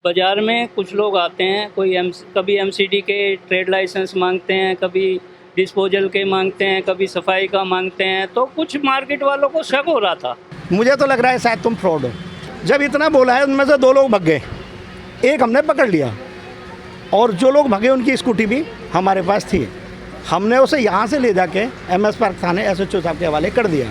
बाज़ार में कुछ लोग आते हैं, कभी एमसीडी के ट्रेड लाइसेंस मांगते हैं, कभी डिस्पोजल के मांगते हैं, कभी सफाई का मांगते हैं। तो कुछ मार्केट वालों को शक हो रहा था। मुझे तो लग रहा है शायद तुम फ्रॉड हो। जब इतना बोला है उनमें से 2 लोग भाग गए, एक हमने पकड़ लिया और जो लोग भागे उनकी स्कूटी भी हमारे पास थी। हमने उसे यहाँ से ले जाके एमएस पार्क थाने एसएचओ साहब के हवाले कर दिया।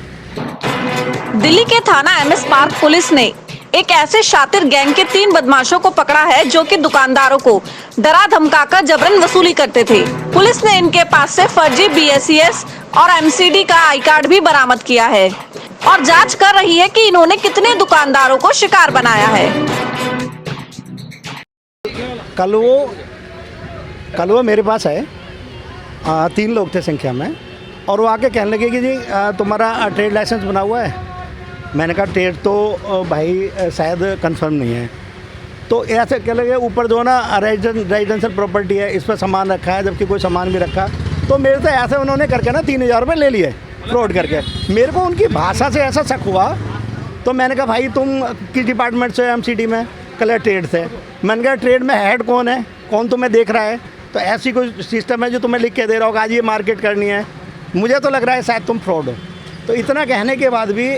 दिल्ली के थाना एमएस पार्क पुलिस ने एक ऐसे शातिर गैंग के 3 बदमाशों को पकड़ा है जो कि दुकानदारों को डरा धमकाकर जबरन वसूली करते थे। पुलिस ने इनके पास से फर्जी बीएसईएस और एमसीडी का आई कार्ड भी बरामद किया है और जांच कर रही है कि इन्होंने कितने दुकानदारों को शिकार बनाया है। कल वो मेरे पास है, 3 लोग थे संख्या में, और वो आके कहने लगे कि जी तुम्हारा ट्रेड लाइसेंस बना हुआ है। मैंने कहा ट्रेड तो भाई शायद कंफर्म नहीं है। तो ऐसे कह लगे ऊपर जो ना रेजिडेंशियल प्रॉपर्टी है, इस पर सामान रखा है, जबकि कोई सामान भी रखा। तो मेरे से ऐसे उन्होंने करके ना 3000 रुपये ले लिए फ्रॉड करके। मेरे को उनकी भाषा से ऐसा शक हुआ, तो मैंने कहा भाई तुम किस डिपार्टमेंट से? एमसीडी में। कलर ट्रेड से। मैंने कहा ट्रेड में हेड कौन है, कौन तुम्हें देख रहा है? तो ऐसी कोई सिस्टम है जो तुम्हें लिख के दे रहा होगा आज ये मार्केट करनी है। मुझे तो लग रहा है शायद तुम फ्रॉड हो। तो इतना कहने के बाद भी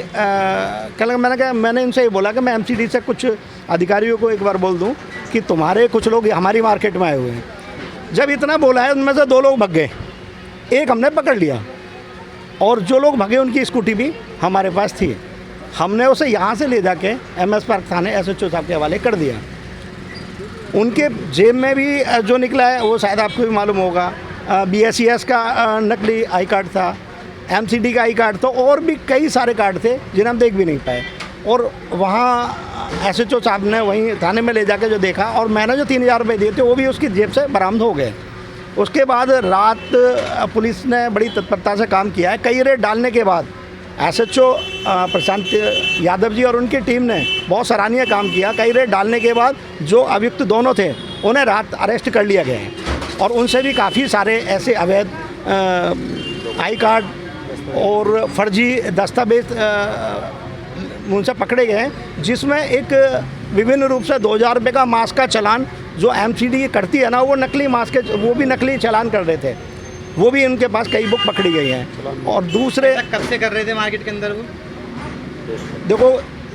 कल मैंने इनसे ये बोला कि मैं एमसीडी से कुछ अधिकारियों को एक बार बोल दूं कि तुम्हारे कुछ लोग हमारी मार्केट में आए हुए हैं। जब इतना बोला है उनमें से 2 लोग भाग गए, एक हमने पकड़ लिया और जो लोग भागे उनकी स्कूटी भी हमारे पास थी। हमने उसे यहाँ से ले जाके एमएस पार्क थाने एसएचओ साहब के हवाले कर दिया। उनके जेब में भी जो निकला है वो शायद आपको भी मालूम होगा, बीएसईएस का नकली आई कार्ड था, एमसीडी का आई कार्ड था, और भी कई सारे कार्ड थे जिन्हें हम देख भी नहीं पाए। और वहाँ एसएचओ साहब ने वहीं थाने में ले जाके जो देखा, और मैंने जो 3000 रुपये दिए थे वो भी उसकी जेब से बरामद हो गए। उसके बाद रात पुलिस ने बड़ी तत्परता से काम किया है। कई रेड डालने के बाद एसएचओ प्रशांत यादव जी और उनकी टीम ने बहुत सराहनीय काम किया। कई रेड डालने के बाद जो अभियुक्त दोनों थे उन्हें रात अरेस्ट कर लिया गया है, और उनसे भी काफ़ी सारे ऐसे अवैध आई कार्ड और फर्जी दस्तावेज उनसे पकड़े गए हैं, जिसमें एक विभिन्न रूप से 2000 रुपये का मास्क का चालान जो एमसीडी करती है ना, वो नकली मास्क के वो भी नकली चालान कर रहे थे। वो भी उनके पास कई बुक पकड़ी गई हैं। और दूसरे कब से कर रहे थे मार्केट के अंदर वो? देखो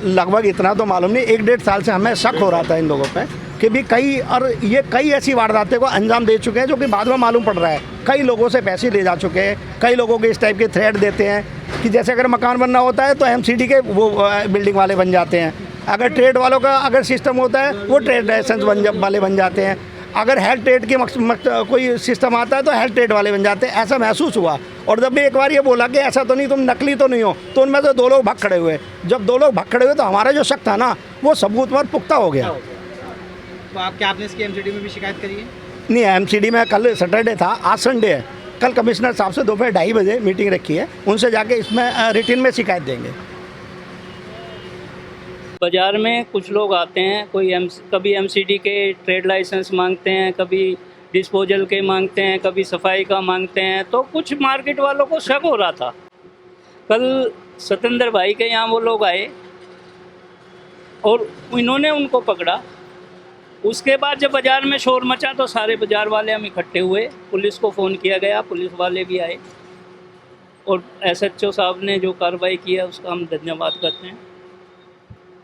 लगभग इतना तो मालूम नहीं, 1-1.5 साल से हमें शक हो रहा था इन लोगों पे कि भी कई ऐसी वारदातें को अंजाम दे चुके हैं, जो कि बाद में मालूम पड़ रहा है। कई लोगों से पैसे ले जा चुके हैं, कई लोगों के इस टाइप के थ्रेट देते हैं कि जैसे अगर मकान बनना होता है तो एमसीडी के वो बिल्डिंग वाले बन जाते हैं, अगर ट्रेड वालों का अगर सिस्टम होता है वो ट्रेड लाइसेंस वाले बन जाते हैं, अगर हेल्थ ट्रेड की कोई सिस्टम आता है तो हेल्थ ट्रेड वाले बन जाते हैं। ऐसा महसूस हुआ। और जब भी एक बार ये बोला कि ऐसा तो नहीं, तुम नकली तो नहीं हो, तो उनमें से 2 लोग भाग खड़े हुए। जब 2 लोग भाग खड़े हुए तो हमारा जो शक था ना वो सबूत पर पुख्ता हो गया। तो आपने इसकी एमसीडी में भी शिकायत करी है? नहीं, एमसीडी में कल सैटरडे था, आज संडे है। कल कमिश्नर साहब से दोपहर 2:30 बजे मीटिंग रखी है, उनसे जाके इसमें रिटन में शिकायत देंगे। बाज़ार में कुछ लोग आते हैं, कभी एमसीडी के ट्रेड लाइसेंस मांगते हैं, कभी डिस्पोजल के मांगते हैं, कभी सफाई का मांगते हैं। तो कुछ मार्केट वालों को शक हो रहा था। कल सतेंद्र भाई के यहाँ वो लोग आए और इन्होंने उनको पकड़ा। उसके बाद जब बाज़ार में शोर मचा तो सारे बाज़ार वाले हम इकट्ठे हुए, पुलिस को फ़ोन किया गया, पुलिस वाले भी आए और एसएचओ साहब ने जो कार्रवाई की है उसका हम धन्यवाद करते हैं।